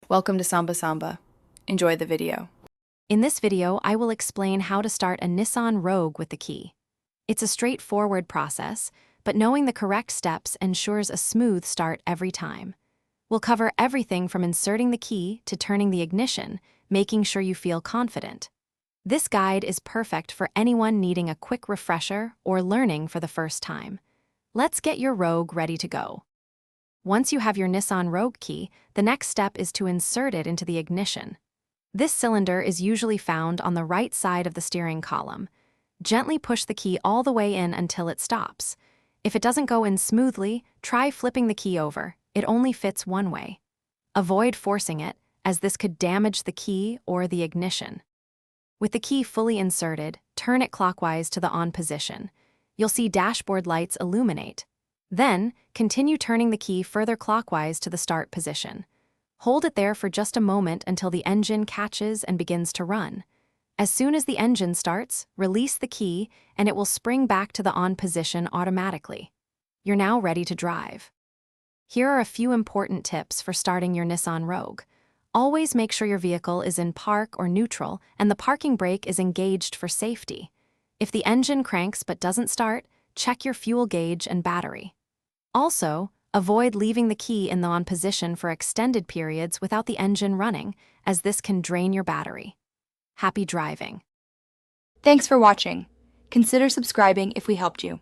Welcome to Samba Samba. Enjoy the video. In this video, I will explain how to start a Nissan Rogue with the key. It's a straightforward process, but knowing the correct steps ensures a smooth start every time. We'll cover everything from inserting the key to turning the ignition, making sure you feel confident. This guide is perfect for anyone needing a quick refresher or learning for the first time. Let's get your Rogue ready to go. Once you have your Nissan Rogue key, the next step is to insert it into the ignition. This cylinder is usually found on the right side of the steering column. Gently push the key all the way in until it stops. If it doesn't go in smoothly, try flipping the key over. It only fits one way. Avoid forcing it, as this could damage the key or the ignition. With the key fully inserted, turn it clockwise to the on position. You'll see dashboard lights illuminate. Then, continue turning the key further clockwise to the start position. Hold it there for just a moment until the engine catches and begins to run. As soon as the engine starts, release the key and it will spring back to the on position automatically. You're now ready to drive. Here are a few important tips for starting your Nissan Rogue. Always make sure your vehicle is in park or neutral and the parking brake is engaged for safety. If the engine cranks but doesn't start, check your fuel gauge and battery. Also, avoid leaving the key in the on position for extended periods without the engine running, as this can drain your battery. Happy driving! Thanks for watching. Consider subscribing if we helped you.